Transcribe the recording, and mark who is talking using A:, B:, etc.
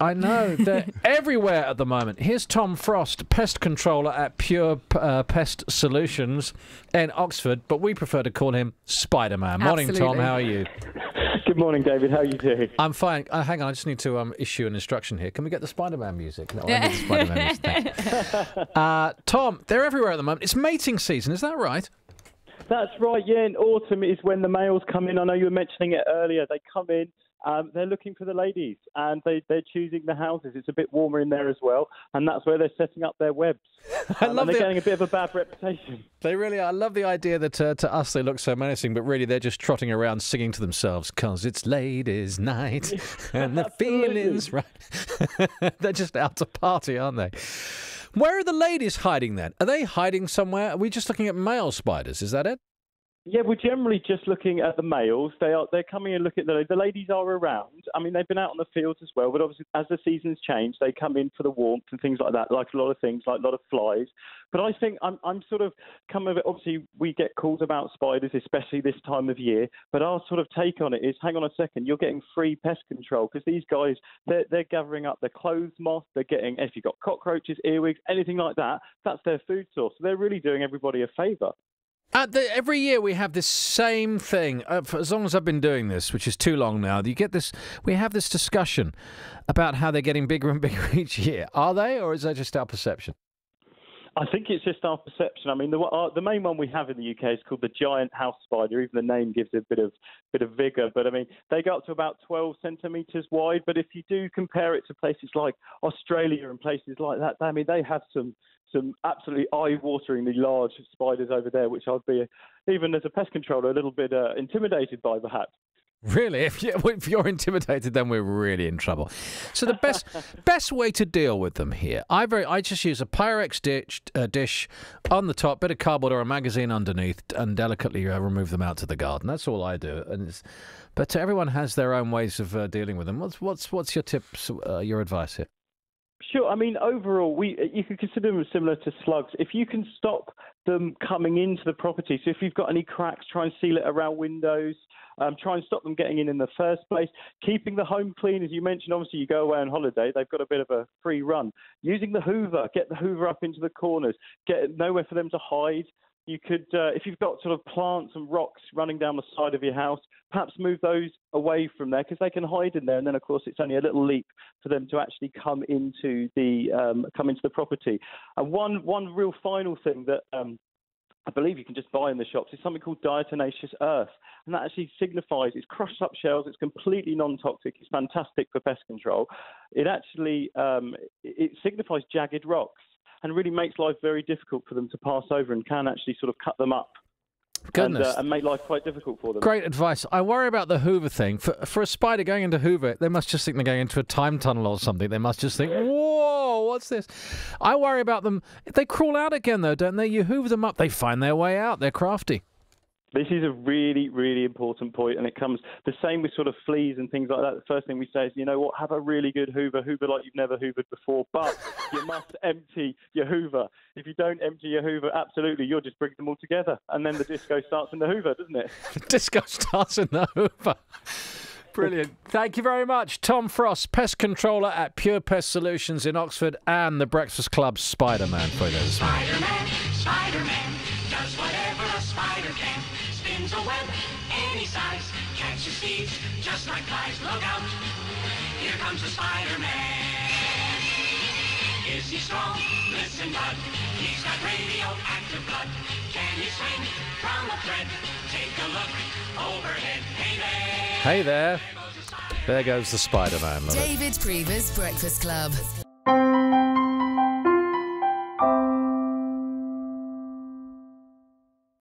A: I know. They're everywhere at the moment. Here's Tom Frost, pest controller at Pure Pest Solutions in Oxford, but we prefer to call him Spider-Man. Morning,
B: Absolutely.
A: Tom. How are you?
C: Good morning, David. How are you doing?
A: I'm fine. Hang on, I just need to issue an instruction here. Can we get the Spider-Man music? No, I need the Spider-Man music. Thanks. Tom, they're everywhere at the moment. It's mating season, is that right?
C: That's right, yeah. In autumn is when the males come in. I know you were mentioning it earlier. They come in, they're looking for the ladies, and they're choosing the houses. It's a bit warmer in there as well, and that's where they're setting up their webs. And they're getting a bit of a bad reputation.
A: They really are. I love the idea that to us they look so menacing, but really they're just trotting around singing to themselves, 'cause it's ladies' night and the feeling's right. They're just out to party, aren't they? Where are the ladies hiding then? Are they hiding somewhere? Are we just looking at male spiders? Is that it?
C: Yeah, we're generally just looking at the males. They're coming and looking at the ladies are around. I mean, they've been out on the fields as well, but obviously as the seasons change, they come in for the warmth and things like that, like a lot of things, like a lot of flies. But I think I'm sort of coming. Obviously, we get calls about spiders, especially this time of year. But our sort of take on it is, hang on a second, you're getting free pest control because these guys they're gathering up their clothes moth. They're getting, if you've got cockroaches, earwigs, anything like that, that's their food source. So they're really doing everybody a favour.
A: Every year we have this same thing. For as long as I've been doing this, which is too long now, you get this. We have this discussion about how they're getting bigger and bigger each year. Are they, or is that just our perception?
C: I think it's just our perception. I mean, the main one we have in the UK is called the giant house spider. Even the name gives it a bit of vigour. But I mean, they go up to about 12 centimetres wide. But if you do compare it to places like Australia and places like that, I mean, they have some absolutely eye-wateringly large spiders over there, which I'd be, even as a pest controller, a little bit intimidated by, perhaps.
A: Really? If you're intimidated, then we're really in trouble. So the best way to deal with them here, I just use a Pyrex dish on the top, bit of cardboard or a magazine underneath, and delicately remove them out to the garden. That's all I do. But everyone has their own ways of dealing with them. What's your tips, your advice here?
C: Sure. I mean, overall, you could consider them similar to slugs. If you can stop them coming into the property, so if you've got any cracks, try and seal it around windows. Try and stop them getting in the first place. Keeping the home clean, as you mentioned, obviously you go away on holiday, they've got a bit of a free run. Using the Hoover, get the Hoover up into the corners, get nowhere for them to hide. You could, if you've got sort of plants and rocks running down the side of your house, perhaps move those away from there because they can hide in there. And then, of course, it's only a little leap for them to actually come into the property. And one real final thing that I believe you can just buy in the shops is something called diatomaceous earth. And that actually signifies it's crushed up shells. It's completely non-toxic. It's fantastic for pest control. It actually it signifies jagged rocks and really makes life very difficult for them to pass over and can actually sort of cut them up.
A: Goodness.
C: And make life quite difficult for them.
A: Great advice. I worry about the Hoover thing. For a spider going into Hoover, they must just think they're going into a time tunnel or something. They must just think, whoa, what's this? I worry about them. They crawl out again, though, don't they? You hoover them up, they find their way out. They're crafty.
C: This is a really, really important point, and it comes the same with sort of fleas and things like that. The first thing we say is, you know what, have a really good hoover like you've never hoovered before, but you must empty your hoover. If you don't empty your hoover, absolutely, you'll just bring them all together, and then the disco starts in the hoover, doesn't it?
A: The disco starts in the hoover. Brilliant. Thank you very much. Tom Frost, pest controller at Pure Pest Solutions in Oxford, and the Breakfast Club Spider-Man for those.
D: Spider-Man does whatever a spider can. Spins a web any size, catches thieves just like flies. Look out, here comes the Spider-Man. Is he strong? Listen, bud, he's got radioactive blood. Can he swing from a thread? Take a look overhead. Hey there.
A: Hey there. There goes the Spider-Man.
B: David Prever's Breakfast Club.